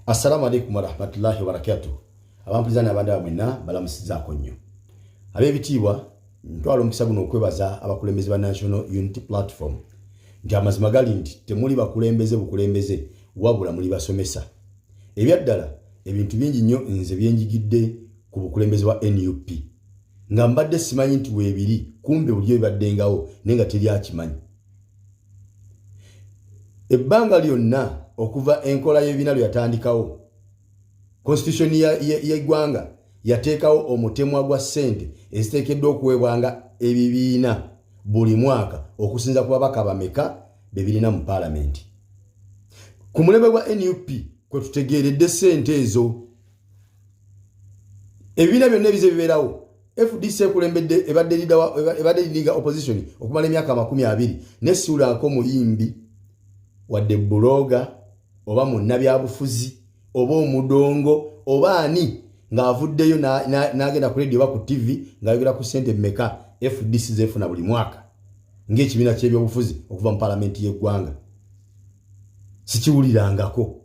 Assalamu alaikum warahmatullahi wabarakatuh. Abampulizana abanda mwena balamusizaako nnyo. Ab'ebitiibwa ntwala omukisa guno okwebaza abakulembeze ba National Unity Platform nti amazima gali nti temuli bakulembeze bukulembeze wabula muli basomesa. Ebyaddala ebintu bingi nnyo nze byenjigidde ku bukulembeze wa NUP nga mbadde simanyi nti weebiri kumbe buli ebaddengawo nenga teri akimanyi. Ebbanga lyonna okuva enkola y'ebinalu yatandikawo constitution y'eggwanga yateekawo omutemwa gwa ssente eziteekeddwa okuweebwanga ebibiina buli mwaka okusinza ku babaka bameka bebirina mu paalamenti. Ku mulembe gwa NUP kwe tutegeeredde ssente ezo. Ebibiina byonna ebize bibeerawo FDC ekulembedde ebadde lidiga opposition okumala emyaka 20 nessuulako muyimbi wadde buloga oba munnabyabufuzi oba omudongo oba ani ng'avuddeyo n'agenda ku radio oba ku TV ng'ayogera ku ssente mmeka FDC zefuna buli mwaka ng'ekibiina ky'ebyobufuzi okuva mu paalamenti y'eggwanga. Sikiwulirangako.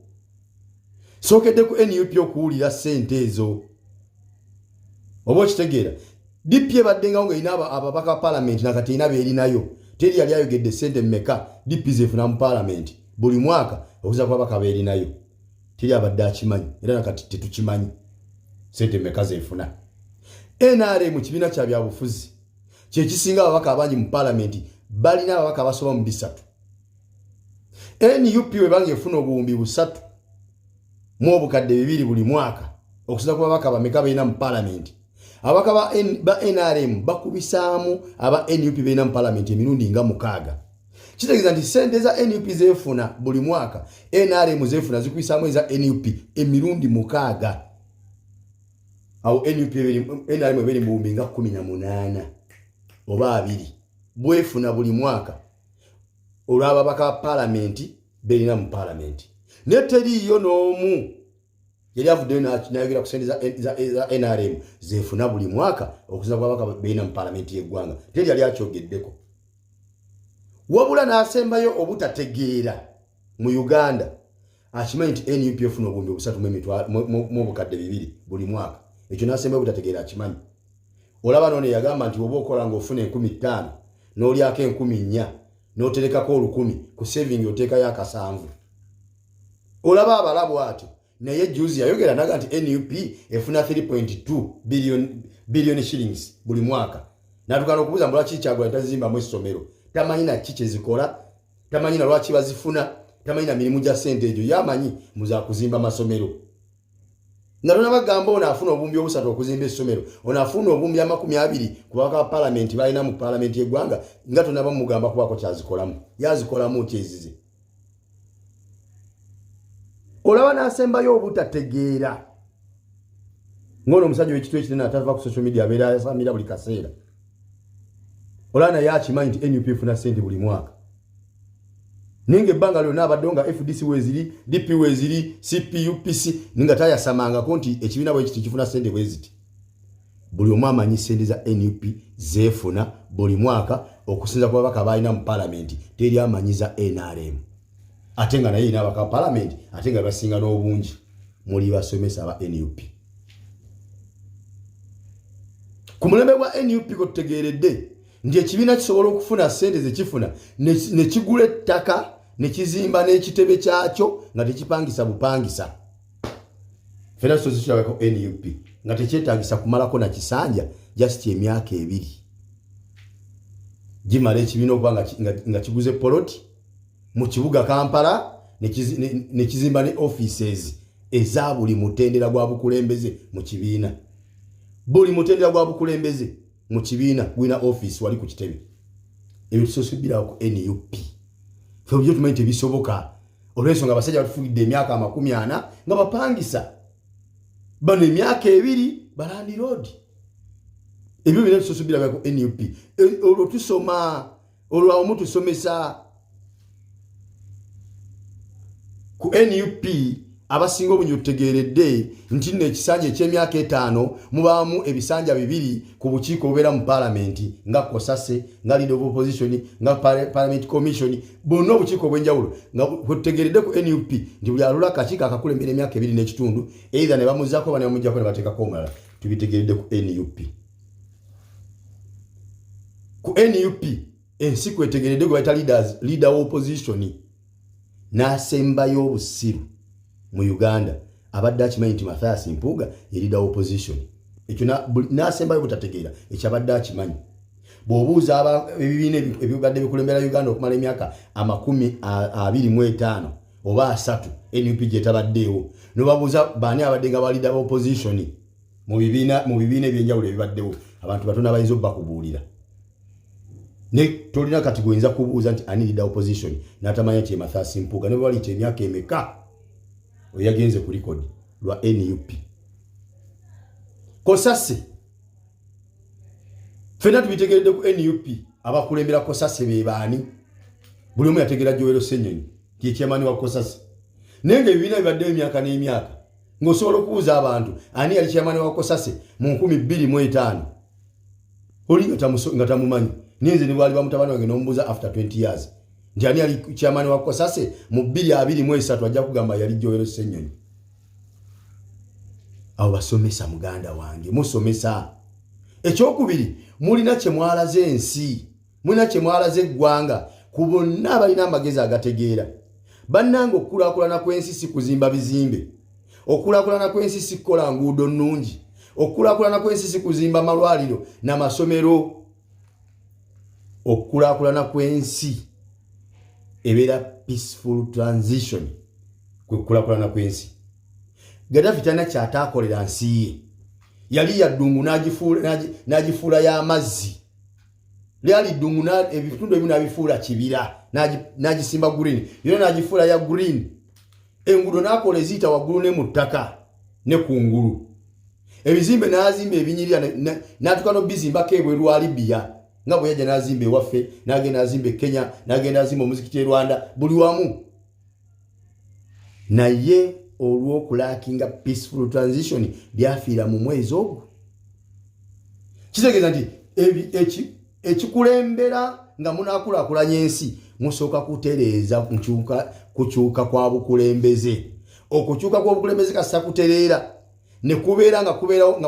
Sookedde ku NUP okuwulira ssente ezo. Oba okitegeera DP ebaddengawo ng'erina ababaka paalamenti nakati erina beerinayo. Teri yali ayogedde ssente mmeka DP zefuna mu paalamenti buli mwaka okuza ku babaka beerinayo. Teri abadde akimanyi era nakati tetukimanyi ssente mmeka zefuna. NRM mu kibiina kya byabufuzi kye kisinga ababaka abangi mu paalamenti balina ababaka abasoba mu 3. NUP webanga efuna obuwumbi 3 mu obukadde 2 buli mwaka okusinza ku babaka bameka beerina mu paalamenti. Abaka ba NRM bakubisaamu aba NUP beerina mu paalamenti emirundi nga 6. Kitegeeza nti ssente za NUP zefuna buli mwaka NRM zefuna zikubisaamu eza NUP emirundi 6. Awo NRM ebiri mu buwumbi nga 18 oba 2 bwefuna buli mwaka olw'ababaka paalamenti beerina mu paalamenti. Ne teriiyo n'omu yali avuddeyo n'ayogera ku ssente za NRM zefuna buli mwaka okusinza ku babaka beerina mu paalamenti y'eggwanga. Teri yali akyogeddeko. Wabula n'asembayo obutategeera mu Uganda akimanyi nti NUP efuna obuwumbi 3 mu obukadde 2 buli mwaka. Ekyo n'asembayo obutategeera akimanyi. Olaba noone yagamba nti oba okola ng'ofuna 15,000 n'olyako 4,000 n'oterekako 1,000 ku saving oteekayo 7. Olaba abalabu atyo. Naye juzi yayogera naga nti NUP efuna 3.2 billion shillings buli mwaka. Natukana okubuuza mbu lwaki Kyagulanyi tazimbamu essomero. Tamanyi na kiki ezikola, tamanyi na lwaki bazifuna, tamanyi na mirimu gya ssente egyo, yamanyi muza kuzimba masomero. Nalona bagamba ono afuna obuwumbi 3 okuzimba essomero, ono afuna obuwumbi 20 ku babaka ba paalamenti balina mu paalamenti y'eggwanga nga tonaba mugamba kubako kyazikolamu. Yazikolamu kyezize. Olaba n'asembayo obutategeera. Ngono omusajja w'ekitu ekinene atava ku social media abeera asamira buli kaseera. Olaba naye akimanyi nti NUP efuna ssente buli mwaka. Ninga ebbanga lyonna abaddewo nga FDC weeziri, DP weeziri, CPU, PC ninga tayasamangako nti ekibiina bwe kiti kifuna ssente bwe ziti. Buli omu amanyi ssente za NUP zeefuna buli mwaka okusinza ku babaka balina mu paalamenti. Teri amanyiza NRM. Ate nga naye erina abaka paalamenti ate nga basinga n'obungi muli basomesa aba NUP. Ku mulembe gwa NUP ko tutegeeredde nti ekibiina kisobola okufuna ssente zekifuna ne kigula ettaka ne kizimba n'ekitebe kyakyo nga tekipangisa bupangisa. Fena sozikirabako NUP nga tekyetaagisa kumalako na kisanja just emyaka 2. Gimala ekibiina okuba nga kiguze poloti mu kibuga Kampala ne kizimba ne offices eza buli mutendera gwa bukulembeze mu kibiina. Buli mutendera gwa bukulembeze mu kibiina gwina office wali ku kitebe. Ebyo tusosobira ku NUP. Fe byo tumanyi tebisoboka. Olw'ensonga abasajja batufugidde emyaka 40 nga bapangisa. Bano emyaka 2 balandi road. Ebyo bino tusosobira ku NUP. Olwo tusoma, olwo omuntu tusomesa ku NUP abasinga obungi tutegeeredde nti nno ekisanja eky'emyaka 5 mubaamu ebisanja 2 ku bukiiko obubeera mu paalamenti nga COSASE nga leader of opposition nga parliament commission bonna obukiiko obw'enjawulo nga tutegeeredde ku NUP nti buli alula akakiiko akakulembera emyaka 2 n'ekitundu either ne bamuzaako bane bamujjako ne bateekako omulala tubitegeeredde ku NUP. Ku NUP ensi kwetegeeredde gwe bayita leader of opposition n'asembayo obusiru mu Uganda abadde akimanyi nti Mathias Mpuuga ye leader of opposition ekyo n'asembayo butategeera ekyabadde akimanyi. Bw'obuuza ebibiina ebibadde bikulembera Uganda okumala emyaka 25 oba 3 NUP gyetabaddeewo nobabuuza baani abadde nga ba leader of opposition mu bibiina ebyenjawulo ebibaddewo abantu batono abayinza obbakubuulira. Ne tolina kati goyinza kubuuza nti ani leader opposition natamanya nti Mathias Mpuuga ne bwali te emyaka emeka oyagenze ku record lwa NUP. COSASE fena tubitegeredde ku NUP abakulembera COSASE be baani buli omu yategera Joel Ssenyonyi ye chairman wa COSASE nenge ebibiina bibadde emyaka n'emyaka ng'osobola okubuuza abantu ani yali chairman wa COSASE mu 2005 oli nga tamumanyi. Ninze ni bali bamutabani wange nombuza after 20 years. Njani ali chairman wa COSASE mu 2023 ajja kugamba yali Joel Ssenyonyi. Abo basomesa muganda wange musomesa. Ekyokubiri mulina kye mwalaze ensi. Mulina kye mwalaze eggwanga ku bonna abalina amagezi agategeera. Bannange okulakulana kw'ensi si kuzimba bizimbe. Okulakulana kw'ensi si kukola nguudo nnungi. Okulakulana kw'ensi si kuzimba malwaliro n'amasomero. Okulakulana kw'ensi ebeera peaceful transition kulakulana kw'ensi. Gaddafi tana kyataakolera nsi ye yali yaddungu n'agifuula y'amazzi lyali ddungu ebitundu ebimu n'abifuula kibira n'agisimba green yona n'agifuula ya green enguudo n'akola eziyita waggulu ne mu ttaka ne kungulu ebizimbe n'azimba ebinyirira n'atuuka n'obizimbako ebweru wa Libya nga bwe yajja n'azimba ewaffe n'agenda azimba Kenya n'agenda azimba omuzikiti Rwanda buli wamu naye olw'okulakinga peaceful transition byafiira mu mwezi ogwo. Kitegeeza nti ekikulembera nga munaakulaakulanya ensi musooka kutereeza kukyuka kwa bukulembeze. Okukyuka kw'obukulembeze kasita kutereera ne kubeera nga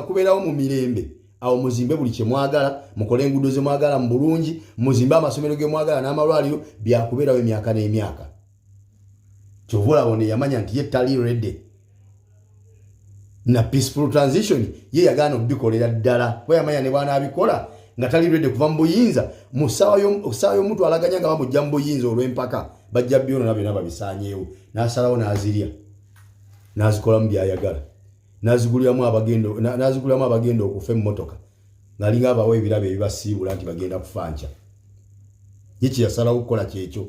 kubeerawo mu mirembe. Awo muzimbe buli kye mwagala, mukole enguudo ze mwagala mu bulungi, muzimbe amasomero ge mwagala n'amalwaliro byakubeerawo emyaka n'emyaka. Kyovula bone yamanya nti ye tali ready. Na peaceful transition ye yagaana obikolera ddala. Kwa yamanya ne bwana abikola nga tali ready kuva mu buyinza. Musawa y'omuntu alaganya nga bamujja mu buyinza olw'empaka bajja byono na byonna babisaanyeewo. N'asalawo n'azirya. N'azikola mu byayagala. Naziguliramu abagendo okufa emmotoka ngalinga abawe ebirabo ebibasiibula nti bagenda kufanca. Yeki yasalawo okukola kyekyo.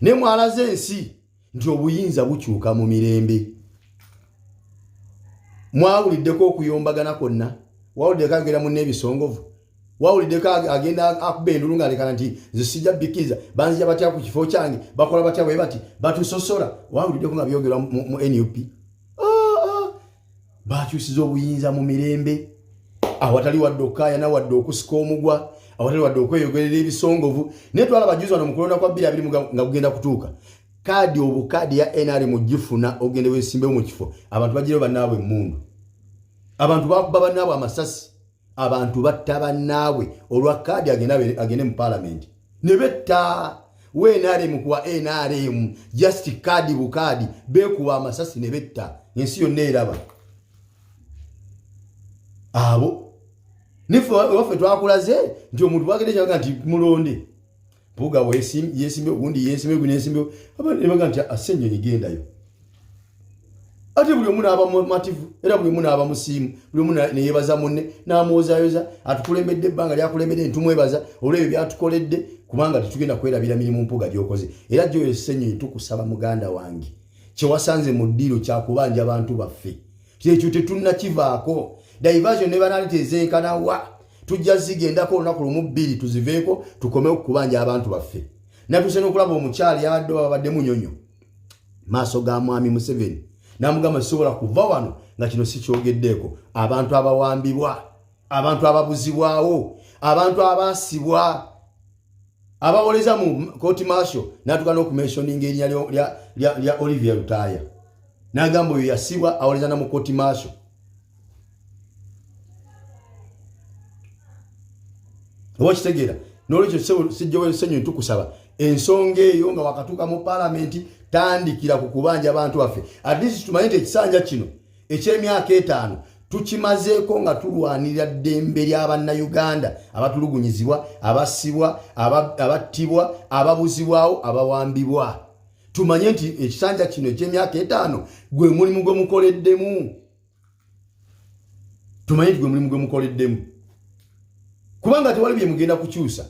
Ne mwalaze ensi nti obuyinza bukyuka mu mirembe. Mwawuliddeko okuyombagana kwonna. Wawuliddeko agenda mu n'ebisongovu. Wawuliddeko agenda akuba endulu ng'alekana nti nze sijja bbikkiriza banzija batya ku kifo kyange bakola batya bwe bati batusosola. Wawuliddeko nga byogerwa mu NUP. Bakyusiza obuyinza mu mirembe awatali wadde okkaaya na wadde okusika omugwa awatali wadde okweyogerera ebisongovu. Naye twala bajuzi wano mu kulonda kwa 2020 nga kugenda kutuuka kaadi ya NRM gifuna ogende weesimbewo mu kifo abantu bagirewo bannaabwe emmundu. Abantu bakuba bannaabwe amasasi. Abantu batta bannaabwe olwa kaadi agende mu parliament ne betta we NRM kuwa NRM just kaadi bukaadi beekuwa amasasi ne betta ensi yonna eraba. Abo nifu waffe twakulaze nti omuntu bagende kyaga nti mulonde Mpuuga yesimbe ugundi yesimbe gune yesimbe abantu ebaga nti Ssenyonyi gendayo. Ate buli omu n'aba mativu era buli omu n'aba musiimu buli omu ne yebaza munne n'amwozayoza atukulembedde ebbanga lyakulembedde ntumwebaza olw'ebyo byatukoledde kubanga tetugenda kwerabira mirimu Mpuuga gy'okoze. Era Joel Ssenyonyi tukusaba muganda wange kye wasanze mu ddiiro kya kubanja abantu baffe kyekyo tetunnakivaako. Diversion ne banalite ezenkana wa tujja zigendako olunaku lumu bbiri tuziveeko tukome okubanja abantu baffe. Natuse n'okulaba omukyali abadde munyonyo maaso ga mwami Museveni namugamba sisobola kuva wano nga kino si kyogeddeko. Abantu abawambibwa, abantu ababuzibwawo, abantu abasibwa, abawoleza mu court martial natuka no kumentioning erinnya lya Olivier Lutaya. Nagamba oyo yasibwa awoleza na mu court martial. Okitegera n'olwekyo sijjowe senyu ntukusaba ensonga eyo nga wakatuuka mu parliament tandikira ku kubanja abantu baffe. At least tumanye nti ekisanja kino eky'emyaka 5 tukimazeeko nga tulwanirira ddembe ly'Abannayuganda abatulugunyizibwa, abasibwa, abattibwa, ababuzibwawo, abawambibwa. Tumanye nti ekisanja kino eky'emyaka 5 gwe mulimu gwe mukoleddemu. Tumanye nti gwe mulimu gwe mukoleddemu. Kubanga tewali bye mugenda kukyusa.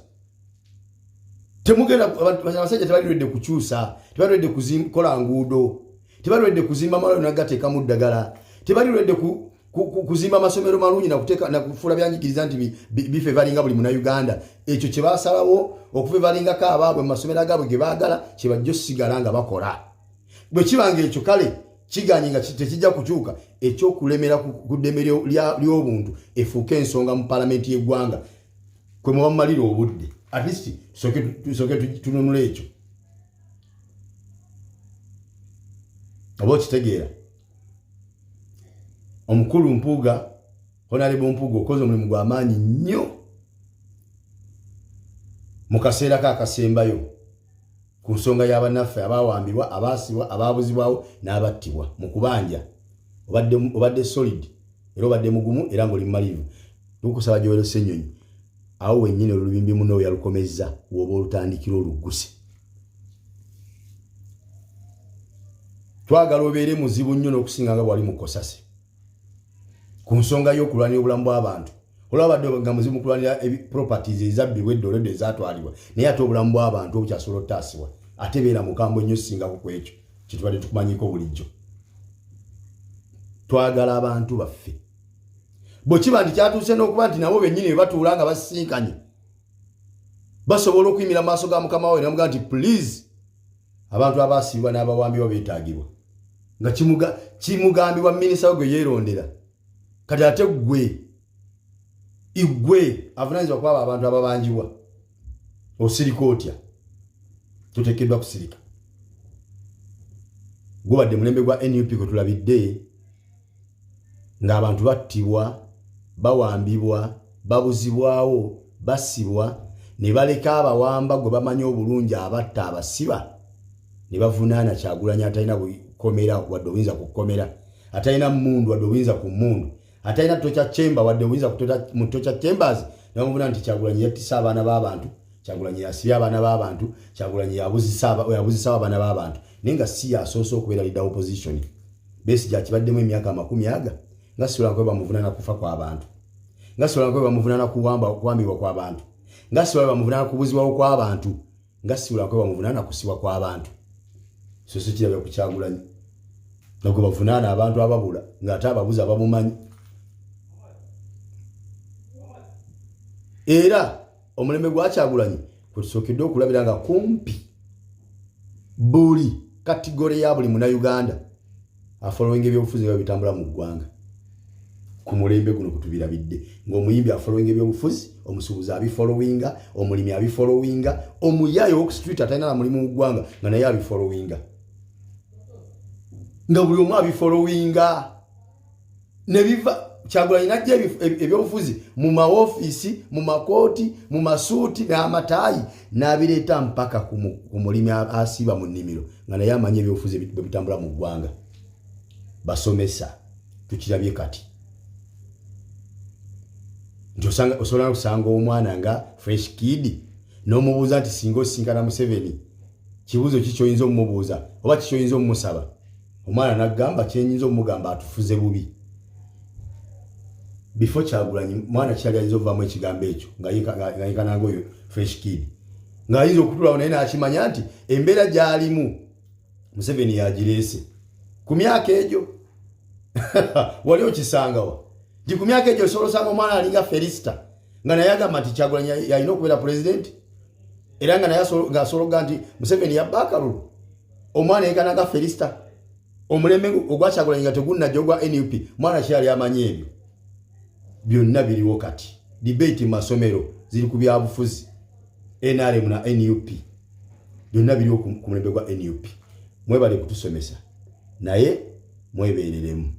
Temugenda abasajja tebaliredde kukyusa, tebaliredde kuzimba nguudo, tebaliredde kuzimba malalo nagateeka mu ddagala, tebaliredde kuzimba amasomero malungi na kufuula byanjigiriza nti bifevalinga buli Munnayuganda. Ekyo kye baasalawo okufevalingako abaabwe mu masomero agaabwe ge baagala kye bajja osigala nga bakola. Bwe kibanga ekyo kale kiganye nga tekijja kukyuka, ekyokulemera ku ddembe ly'obuntu efuuke ensonga mu palamenti y'eggwanga kwe muba mumalira obudde. At least tusoke tununule ekyo. Oba okitegeera. Omukulu Mpuuga, Honorable Mpuuga okoze omulimu gw'amaanyi nnyo mu kaseera kaakasembayo ku nsonga y'abannaffe abawambibwa, abaasibwa, ababuzibwawo n'abattibwa mu kubanja. Obadde solid era obadde mugumu era ng'oli mumalivu. Tukusaba Joel Ssenyonyi awo wennyini olubimbi muno yalukomezza woba olutandikira olugguse. Twagala obeere muzibu nnyo n'okusinga nga bwali mu Kosase ku nsonga y'okulwanira obulamu bw'abantu. Olwabadde nga muzibu kulwanira properties ezabbibwa eddoledo ezaatwalibwa naye ate obulamu bw'abantu obukyasobola ottaasibwa ate beera mukambwe nnyo singako ku ekyo kye tubadde tukumanyiko bulijjo. Twagala abantu baffe. Bwe kiba nti kyatuuse n'okuba nti nabo bennyini be batuula nga basisinkanye basobola okuyimira mu maaso ga Mukama waabwe namugamba nti please abantu abaasibwa n'abawambibwa beetaagibwa nga kimugambibwa minisita we gwe yeerondera. Kati ate igwe avunaanyizibwa kwaba abantu ababanjibwa osirika otya? Tuteekeddwa kusirika. Gubadde mulembe gwa NUP kwe tulabidde ng'abantu battibwa, bawambibwa, babuzibwawo, basibwa, ne baleka abawamba gwe bamanyi obulungi abatta abasiba ne bavunaana Kyagulanyi atalina kukomera wadde oyinza kukomera, atalina mmundu wadde oyinza ku mmundu, atalina tocha chamber wadde oyinza kutota mu tocha chambers. Namuvuna nti Kyagulanyi yattisa abaana b'abantu, Kyagulanyi yasibya abaana b'abantu, Kyagulanyi yabuzisa abaana b'abantu naye nga si yasoose okubeera leader opposition. Besigye akibaddemu emyaka 40 nga sisobola kweba muvunaana kufa kw'abantu, nga sisobola kweba muvunaana kuwambibwa kw'abantu, nga sisobola kweba muvunaana kubuzibwawo kw'abantu, nga sisobola kweba muvunaana kusibwa kw'abantu. So kirabya ku Kyagulanyi nagwe bavunaana abantu ababula ng'ate ababuza bamumanyi. Era omulembe gwa Kyagulanyi kwe tusookedde okulabira nga kumpi buli kategore ya buli Munnayuganda afollowing ebyobufuzi nga bitambula mu ggwanga. Ku mulembe guno kutubirabidde ng'omuyimbi afollowing ebyobufuzi, omusuubuzi abifollowinga, omulimi abifollowinga, omuyaayo w'oku street atalina na mulimu mu ggwanga nga naye abifollowinga, nga buli omu abifollowinga ne biva. Kyagulanyi najja ebyobufuzi mu mawofiisi, mu makooti, mu masuuti n'amataayi n'abireeta mpaka ku mulimi asiiba mu nnimiro nga naye amanyi ebyobufuzi bwe bitambula mu ggwanga. Basomesa tukirabye kati nti osobola kusanga omwana nga fresh kid n'omubuuza nti singa osinkana Museveni kibuuzo ki ky'oyinza omumubuuza oba ki ky'oyinza omumusaba, omwana n'agamba kyenyinza omugamba atufuze bubi. Before Kyagulanyi mwana kyali ayinza ovaamu ekigambo ekyo nga yikananga oyo fresh kid nga ayinza okutulawo naye n'akimanya nti embeera gy'alimu Museveni yagireese ku myaka egyo. Wali okisangawa nti ku myaka egyo osobola osanga omwana alinga Felicita nga naye agamba nti Kyagulanyi yalina okubeera pulezidenti era nga naye ng'asobola okuga nti Museveni yabba akalulu. Omwana yekananga Felicita omulembe ogwakyagula nga tegunajja ogwa NUP mwana kyali amanyi ebyo byonna biriwo kati debate masomero ziri ku byabufuzi NRM na NUP byonna biriwo ku mulembe gwa NUP mwebale kutusomesa naye mwebereremu